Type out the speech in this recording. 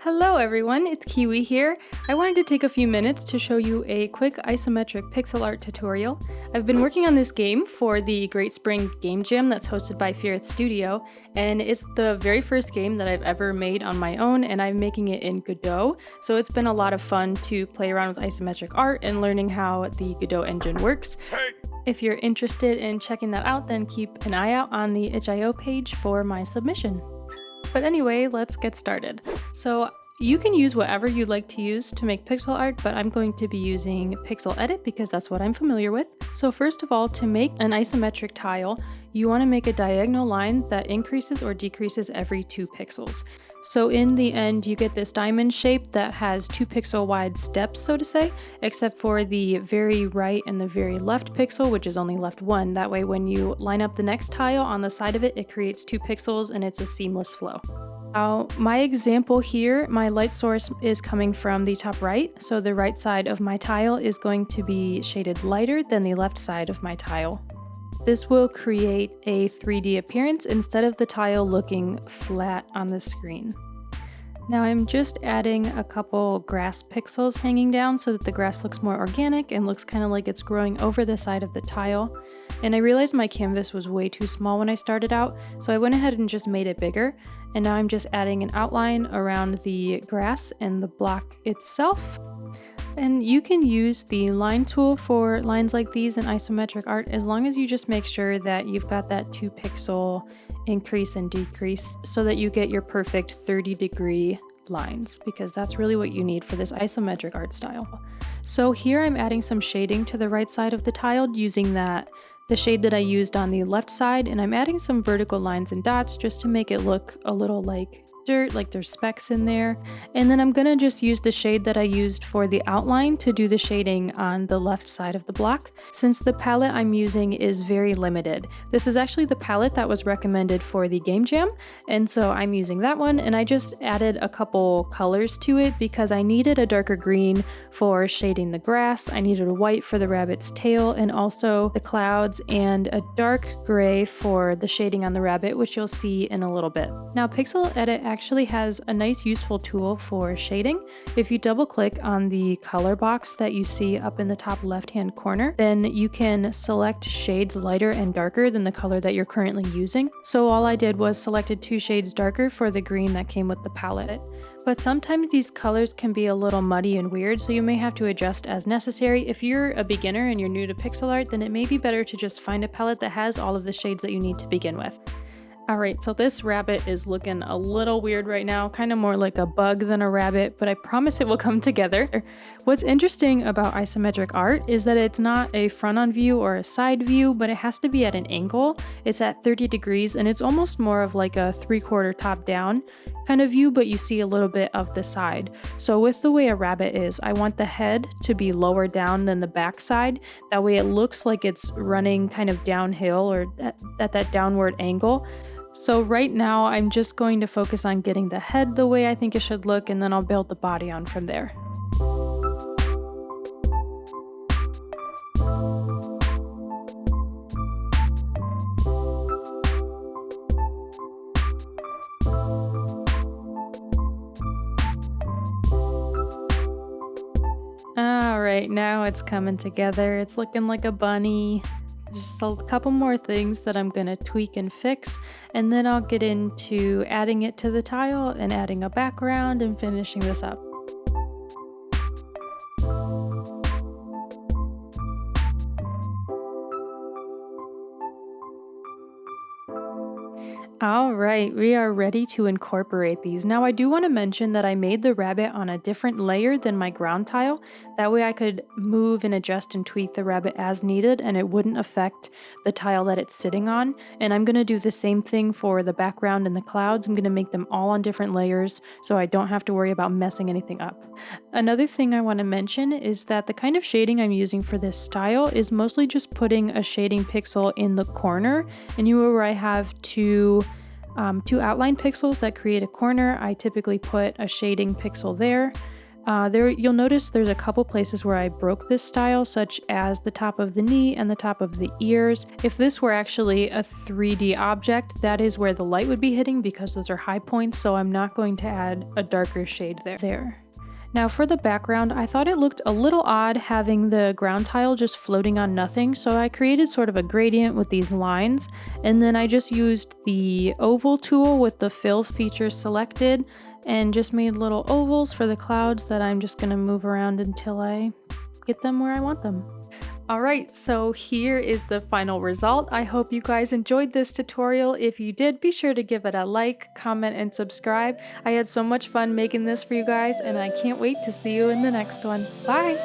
Hello everyone, it's Kiwi here. I wanted to take a few minutes to show you a quick isometric pixel art tutorial. I've been working on this game for the Great Spring Game Jam that's hosted by Firith Studio, and it's the very first game that I've ever made on my own, and I'm making it in Godot, so it's been a lot of fun to play around with isometric art and learning how the Godot engine works. If you're interested in checking that out, then keep an eye out on the itch.io page for my submission. But anyway, let's get started. So you can use whatever you'd like to use to make pixel art, but I'm going to be using Pixel Edit because that's what I'm familiar with. So first of all, to make an isometric tile, you want to make a diagonal line that increases or decreases every 2 pixels. So in the end, you get this diamond shape that has 2 pixel wide steps, so to say, except for the very right and the very left pixel, which is only left 1. That way, when you line up the next tile on the side of it, it creates 2 pixels and it's a seamless flow. Now, my example here, my light source is coming from the top right, so the right side of my tile is going to be shaded lighter than the left side of my tile. This will create a 3D appearance instead of the tile looking flat on the screen. Now I'm just adding a couple grass pixels hanging down so that the grass looks more organic and looks kind of like it's growing over the side of the tile. And I realized my canvas was way too small when I started out, so I went ahead and just made it bigger. And now I'm just adding an outline around the grass and the block itself. And you can use the line tool for lines like these in isometric art as long as you just make sure that you've got that 2 pixel increase and decrease so that you get your perfect 30-degree lines, because that's really what you need for this isometric art style. So here I'm adding some shading to the right side of the tile using the shade that I used on the left side, and I'm adding some vertical lines and dots just to make it look a little like dirt, like there's specks in there. And then I'm gonna just use the shade that I used for the outline to do the shading on the left side of the block, since the palette I'm using is very limited. This is actually the palette that was recommended for the Game Jam, and so I'm using that one, and I just added a couple colors to it because I needed a darker green for shading the grass, I needed a white for the rabbit's tail, and also the clouds, and a dark gray for the shading on the rabbit, which you'll see in a little bit. Now, Pixel Edit actually has a nice useful tool for shading. If you double click on the color box that you see up in the top left hand corner, then you can select shades lighter and darker than the color that you're currently using. So all I did was selected 2 shades darker for the green that came with the palette. But sometimes these colors can be a little muddy and weird, so you may have to adjust as necessary. If you're a beginner and you're new to pixel art, then it may be better to just find a palette that has all of the shades that you need to begin with. Alright, so this rabbit is looking a little weird right now, kind of more like a bug than a rabbit, but I promise it will come together. What's interesting about isometric art is that it's not a front-on view or a side view, but it has to be at an angle. It's at 30 degrees, and it's almost more of like a 3/4 top-down kind of view, but you see a little bit of the side. So with the way a rabbit is, I want the head to be lower down than the back side. That way it looks like it's running kind of downhill or at that downward angle. So right now I'm just going to focus on getting the head the way I think it should look, and then I'll build the body on from there. Alright, now it's coming together. It's looking like a bunny. Just a couple more things that I'm gonna tweak and fix, and then I'll get into adding it to the tile and adding a background and finishing this up. Alright, we are ready to incorporate these. Now I do want to mention that I made the rabbit on a different layer than my ground tile. That way I could move and adjust and tweak the rabbit as needed and it wouldn't affect the tile that it's sitting on. And I'm going to do the same thing for the background and the clouds. I'm going to make them all on different layers so I don't have to worry about messing anything up. Another thing I want to mention is that the kind of shading I'm using for this style is mostly just putting a shading pixel in the corner, and where I have two outline pixels that create a corner, I typically put a shading pixel there. You'll notice there's a couple places where I broke this style, such as the top of the knee and the top of the ears. If this were actually a 3D object, that is where the light would be hitting because those are high points, so I'm not going to add a darker shade there. Now for the background, I thought it looked a little odd having the ground tile just floating on nothing, so I created sort of a gradient with these lines, and then I just used the oval tool with the fill feature selected and just made little ovals for the clouds that I'm just going to move around until I get them where I want them. Alright, so here is the final result. I hope you guys enjoyed this tutorial. If you did, be sure to give it a like, comment, and subscribe. I had so much fun making this for you guys, and I can't wait to see you in the next one. Bye!